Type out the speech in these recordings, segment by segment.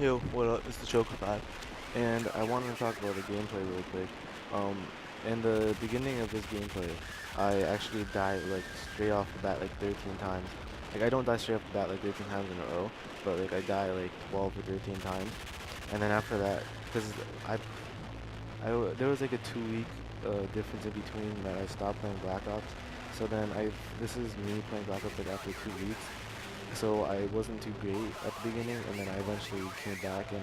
Yo, what up? It's the Choco5, and I wanted to talk about the gameplay real quick. Um, in the beginning of this gameplay, I actually died like straight off the bat like 13 times. Like I don't die straight off the bat like 13 times in a row, but like I die like 12 or 13 times, and then after that, because I, there was like a 2 week difference in between that I stopped playing Black Ops. So then this is me playing Black Ops like after 2 weeks. So I wasn't too great at the beginning, and then I eventually came back and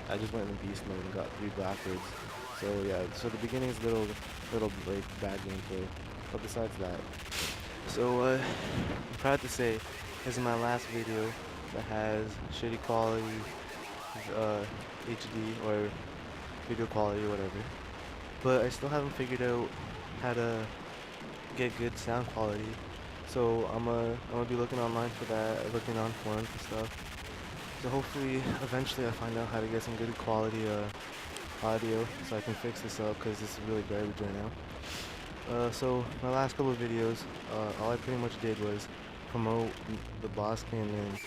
I just went in beast mode and got 3 blackbirds. So yeah, so the beginning is little like bad gameplay, but besides that, so I'm proud to say this is my last video that has shitty quality, uh, HD or video quality or whatever. But I still haven't figured out how to get good sound quality. So I'm gonna be looking online for that, looking on forums and stuff. So hopefully, eventually, I find out how to get some good quality audio, so I can fix this up because this is really garbage right now. So my last couple of videos, all I pretty much did was promote the Boss Clan and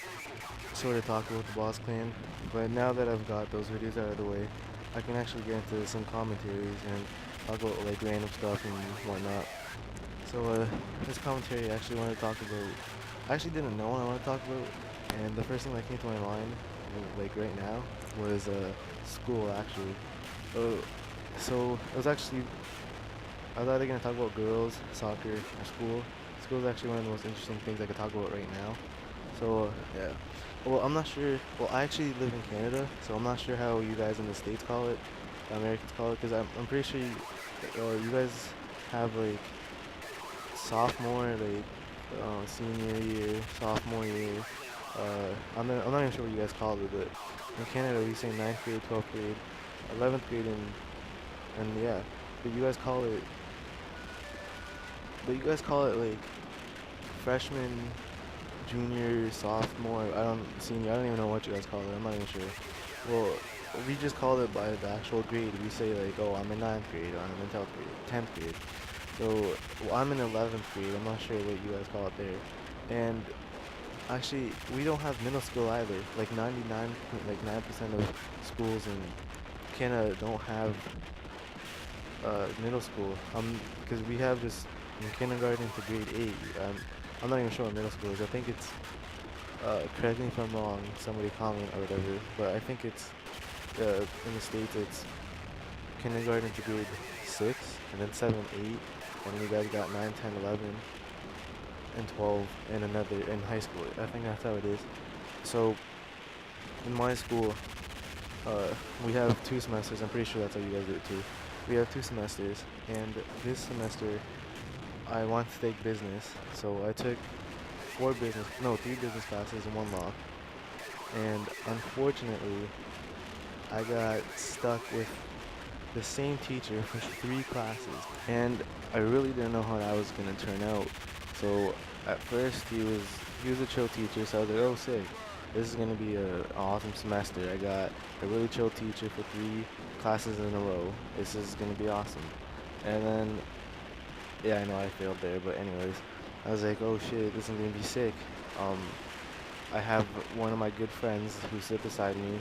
sort of talk about the Boss Clan. But now that I've got those videos out of the way, I can actually get into some commentaries and talk about like random stuff and whatnot. So this commentary I actually want to talk about. I actually didn't know what I want to talk about, and the first thing that came to my mind, like right now, was school actually. Uh, so it was actually I was either gonna talk about girls, soccer, or school. School is actually one of the most interesting things I could talk about right now. So yeah. Well, I'm not sure. Well, I actually live in Canada, so I'm not sure how you guys in the States call it, the Americans call it, because I'm pretty sure you guys have like sophomore, like senior year, sophomore year. I'm not even sure what you guys call it, but in Canada we say ninth grade, 12th grade, 11th grade, and yeah. But you guys call it, like freshman, junior, sophomore. Senior. I don't even know what you guys call it. I'm not even sure. Well, we just call it by the actual grade. We say like, oh, I'm in ninth grade, or I'm in 12th grade, 10th grade. So well, I'm in 11th grade. I'm not sure what you guys call it there. And actually, we don't have middle school either. Like 9% of schools in Canada don't have middle school. Because we have just from kindergarten to grade 8. I'm not even sure what middle school is. I think it's correct me if I'm wrong. Somebody comment or whatever. But I think it's in the states it's kindergarten to grade 6, and then 7, 8, and you guys got 9, 10, 11, and 12, and another in high school. I think that's how it is. So in my school, uh, we have 2 semesters. I'm pretty sure that's how you guys do it too. We have 2 semesters, and this semester I want to take business, so I took 3 business classes and 1 law. And unfortunately, I got stuck with the same teacher for 3 classes, and I really didn't know how that was gonna turn out. So at first he was a chill teacher, so I was like, oh sick, this is gonna be an awesome semester. I got a really chill teacher for 3 classes in a row. This is gonna be awesome. And then yeah, I know I failed there, but anyways, I was like, oh shit, this is gonna be sick. Um, I have one of my good friends who sit beside me.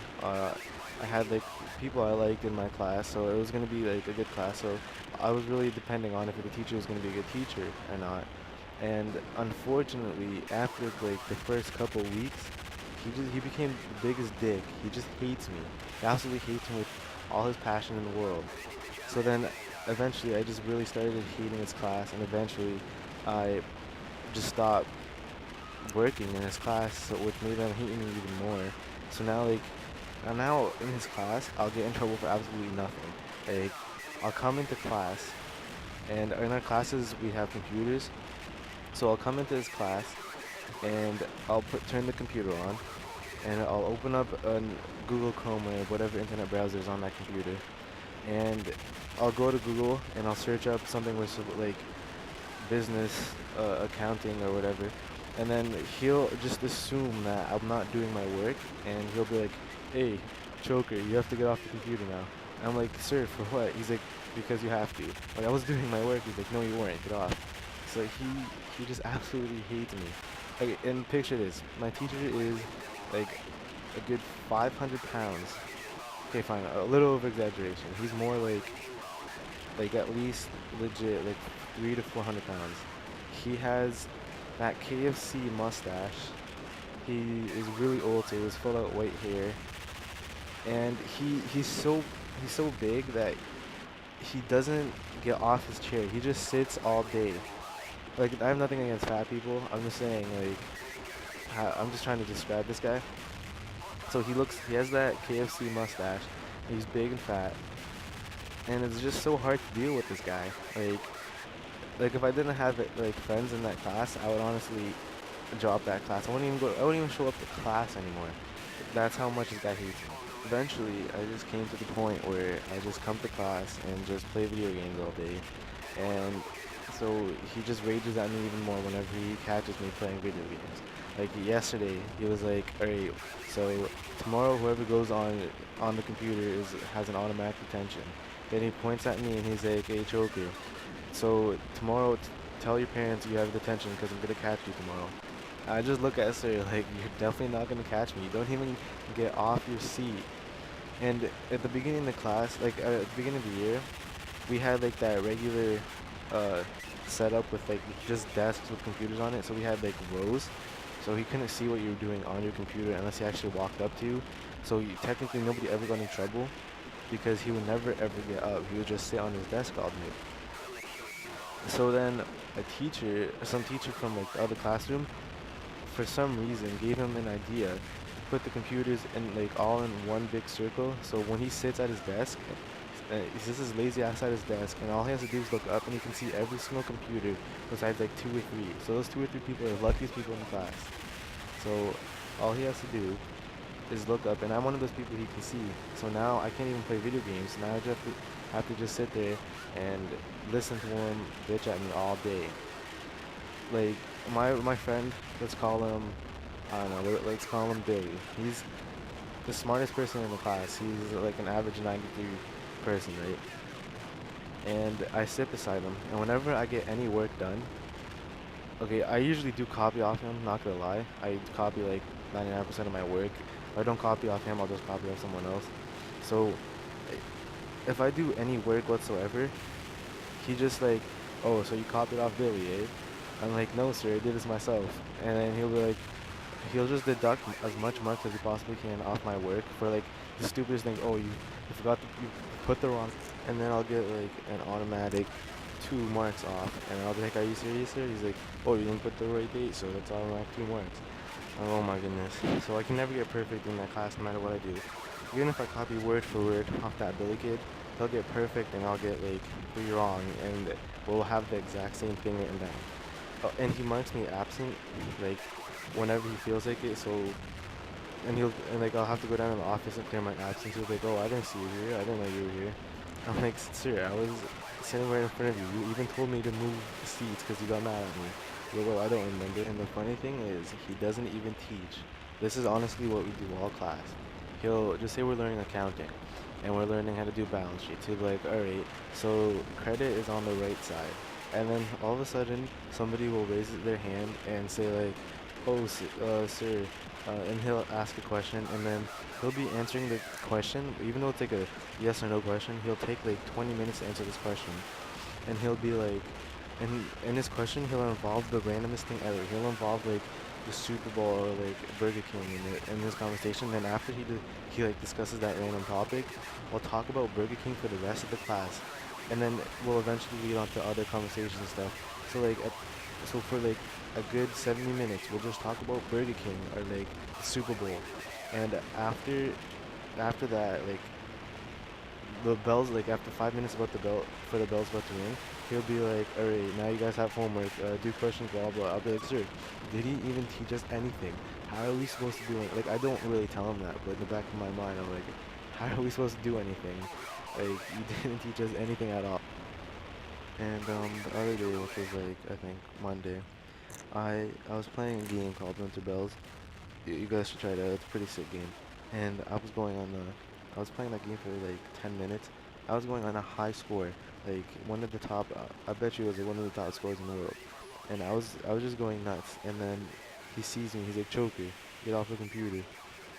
I had like people I liked in my class, so it was gonna be like a good class. So I was really depending on if the teacher was gonna be a good teacher or not. And unfortunately, after like the first couple weeks, he became the biggest dick. He just hates me. He absolutely hates me with all his passion in the world. So then eventually I just really started hating his class, and eventually I just stopped working in his class, so which made him hate me even more. So now, like, now in his class, I'll get in trouble for absolutely nothing. Like, I'll come into class, and in our classes we have computers. So I'll come into his class, and I'll turn the computer on, and I'll open up a Google Chrome or whatever internet browser is on that computer, and I'll go to Google and I'll search up something with like business, accounting or whatever, and then he'll just assume that I'm not doing my work, and he'll be like, "Hey, choker, you have to get off the computer now." And I'm like, "Sir, for what?" He's like, "Because you have to." Like I was doing my work. He's like, "No, you weren't. Get off." So he just absolutely hates me. Like, and picture this: my teacher is like a good 500 pounds. Okay, fine, a little over exaggeration. He's more like at least legit like 3 to 400 pounds. He has that KFC mustache. He is really old, so he has full out white hair, and he's so big that he doesn't get off his chair. He just sits all day. Like I have nothing against fat people. I'm just saying like I'm just trying to describe this guy. So he has that KFC mustache. He's big and fat, and it's just so hard to deal with this guy. Like if I didn't have like friends in that class, I would honestly drop that class. I wouldn't even show up to class anymore. That's how much this guy hates me. Eventually, I just came to the point where I just come to class and just play video games all day. And so he just rages at me even more whenever he catches me playing video games. Like yesterday, he was like, "Alright, so tomorrow whoever goes on the computer is has an automatic detention." Then he points at me and he's like, "Hey, choker. So tomorrow, tell your parents you have detention because I'm gonna catch you tomorrow." I just look at Sir like, "You're definitely not gonna catch me. You don't even get off your seat." And at the beginning of the class, like at the beginning of the year, we had like that regular uh, setup with like just desks with computers on it. So we had like rows. So he couldn't see what you were doing on your computer unless he actually walked up to you. So technically nobody ever got in trouble because he would never ever get up. He would just sit on his desk all day. So then some teacher from like the other classroom, for some reason gave him an idea to put the computers in like all in one big circle. So when he sits at his desk, he sits his lazy ass at his desk, and all he has to do is look up, and he can see every single computer besides like two or three. So those two or three people are the luckiest people in the class. So all he has to do is look up, and I'm one of those people he can see. So now I can't even play video games. Now I just have to just sit there and listen to him bitch at me all day. Like my friend, let's call him, I don't know, let's call him Billy. He's the smartest person in the class. He's like an average 93 person, right? And I sit beside him, and whenever I get any work done, okay, I usually do copy off him, not gonna lie. I copy like 99% of my work. If I don't copy off him, I'll just copy off someone else. So if I do any work whatsoever, he just like, "Oh, so you copied off Billy, eh?" I'm like, "No, sir, I did this myself." And then he'll be like, he'll just deduct as much marks as he possibly can off my work for like the stupidest thing. "Oh, you forgot you put the wrong," and then I'll get like an automatic 2 marks off, and I'll be like, "Are you serious, sir?" He's like, "Oh, you didn't put the right date, so that's automatic 2 marks." Oh my goodness. So I can never get perfect in that class no matter what I do. Even if I copy word for word off that Billy kid, he'll get perfect and I'll get like 3 wrong, and we'll have the exact same thing written down. Oh, and he marks me absent like whenever he feels like it. So and like I'll have to go down to the office and clear my absence. He'll be like, "Oh, I didn't see you here. I didn't know you were here." I'm like, "Sir, I was sitting right in front of you. You even told me to move seats because you got mad at me." He'll go, "I don't remember." And the funny thing is, he doesn't even teach. This is honestly what we do all class. He'll just say we're learning accounting, and we're learning how to do balance sheets. He'll be like, "All right, so credit is on the right side." And then all of a sudden, somebody will raise their hand and say like, "Oh, sir," and he'll ask a question, and then he'll be answering the question, even though it's like a yes or no question. He'll take like 20 minutes to answer this question, and he'll be like, and in his question, he'll involve the randomest thing ever. He'll involve like the Super Bowl or like Burger King in his conversation. Then after he like discusses that random topic, we'll talk about Burger King for the rest of the class, and then we'll eventually lead on to other conversations and stuff. So so for like a good 70 minutes, we'll just talk about Burger King or like the Super Bowl, and after that, like the bells, like after 5 minutes about the bells about to ring, he'll be like, "All right, now you guys have homework. Do questions, blah blah." I'll be like, "Sir, did he even teach us anything? How are we supposed to do it?" Like I don't really tell him that, but in the back of my mind, I'm like, "How are we supposed to do anything? Like you didn't teach us anything at all." And the other day, which was like I think Monday, I was playing a game called Winter Bells. You guys should try it out. It's a pretty sick game. And I was playing that game for like 10 minutes. I was going on a high score, like one of the top. I bet you it was like one of the top scores in the world. And I was just going nuts. And then he sees me. He's like, "Choker, get off the computer."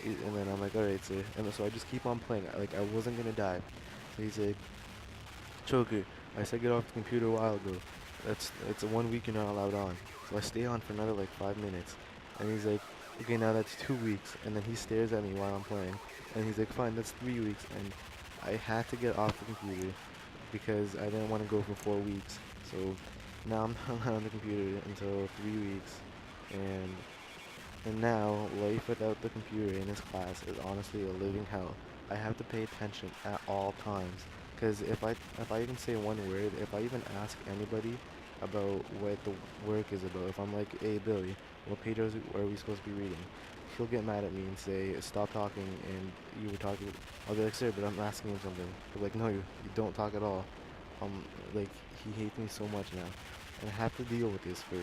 And then I'm like, alright, sir. And so I just keep on playing. Like, I wasn't gonna die. So he's like, choker. I said get off the computer a while ago. It's a 1 week you're not allowed on. So I stay on for another like 5 minutes. And he's like, okay, now that's 2 weeks. And then he stares at me while I'm playing. And he's like, fine, that's 3 weeks. And I had to get off the computer because I didn't want to go for 4 weeks. So now I'm not on the computer until 3 weeks. And and now, life without the computer in his class is honestly a living hell. I have to pay attention at all times. Because if I even say one word, if I even ask anybody about what the work is about, if I'm like, hey Billy, what page are we supposed to be reading? He'll get mad at me and say, stop talking, and you were talking. I'll be like, sir, but I'm asking him something. He'll be like, no, you don't talk at all. Like, he hates me so much now. And I have to deal with this for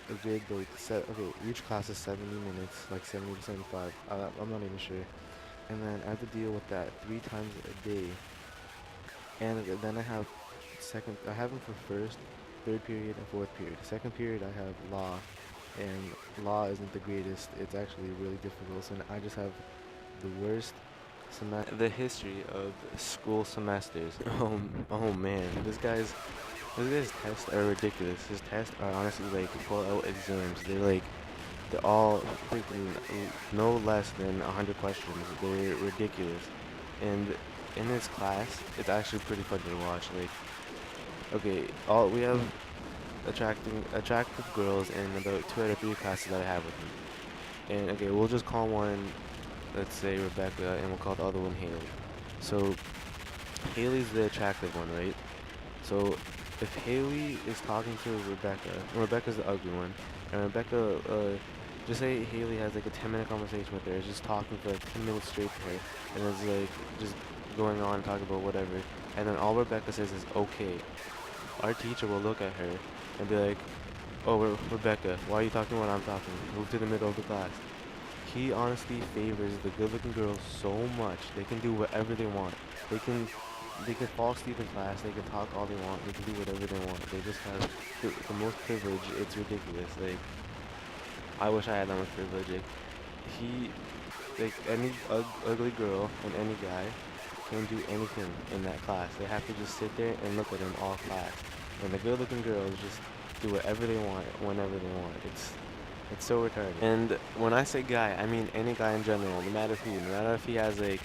a grade like okay, each class is 70 minutes, like 70 to 75. I'm not even sure. And then I have to deal with that 3 times a day. And then I have them for first, third period, and fourth period. Second period I have law, and law isn't the greatest. It's actually really difficult. So I just have the worst the history of school semesters. Oh man, this guy's tests are ridiculous. His tests are honestly like full out exams. They're all freaking no less than 100 questions. They're ridiculous. And in his class, it's actually pretty fun to watch. Like, okay, all we have attractive girls in about 2 out of 3 classes that I have with him. And okay, we'll just call one, let's say Rebecca, and we'll call the other one Haley. So Haley's the attractive one, right? So if Haley is talking to Rebecca, and Rebecca's the ugly one, and Rebecca, just say Haley has like a 10-minute conversation with her, just talking for like 10 minutes straight to her, and it's like just going on talking about whatever, and then all Rebecca says is okay. Our teacher will look at her and be like, oh, Rebecca, why are you talking when I'm talking? Move to the middle of the class. He honestly favors the good-looking girls so much. They can do whatever they want. They can fall asleep in class. They can talk all they want. They can do whatever they want. They just have the most privilege. It's ridiculous. Like, I wish I had that much privilege. Like any ugly girl and any guy can do anything in that class. They have to just sit there and look at him all class. And the good-looking girls just do whatever they want, whenever they want. It's so retarded. And when I say guy, I mean any guy in general, no matter who. No matter if he has like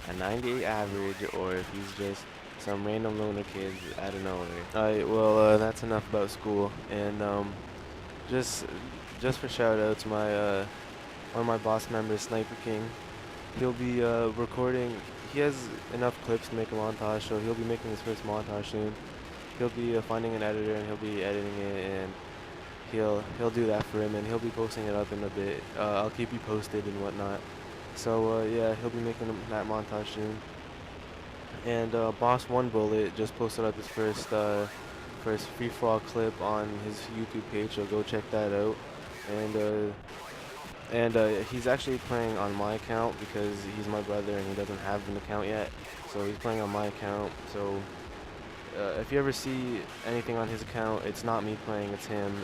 a 98 average or if he's just some random loner kid out of nowhere. Alright, well, that's enough about school. And just for shout outs, one of my boss members, Sniper King, he'll be recording. He has enough clips to make a montage, so he'll be making his first montage soon. He'll be finding an editor and he'll be editing it, and he'll do that for him, and he'll be posting it up in a bit. I'll keep you posted and whatnot. So yeah, he'll be making that montage soon. And Boss One Bullet just posted up his first free for all clip on his YouTube page, so go check that out. And he's actually playing on my account because he's my brother and he doesn't have an account yet. So he's playing on my account. So if you ever see anything on his account, it's not me playing, it's him.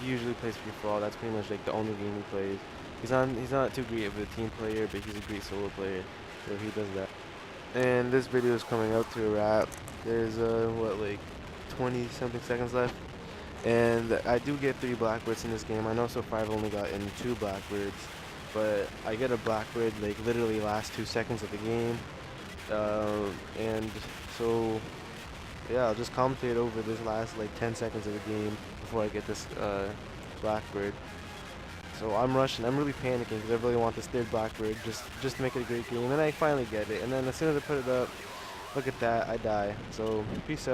He usually plays free for all. That's pretty much like the only game he plays. He's not too great of a team player, but he's a great solo player. So he does that. And this video is coming up to a wrap. There's like 20 something seconds left. And I do get 3 blackbirds in this game. I know so far I've only gotten 2 blackbirds, but I get a blackbird like literally last 2 seconds of the game. And so yeah, I'll just commentate over this last like 10 seconds of the game before I get this blackbird. So I'm rushing. I'm really panicking because I really want this 3rd blackbird just to make it a great game. And I finally get it. And then as soon as I put it up, look at that, I die. So peace out.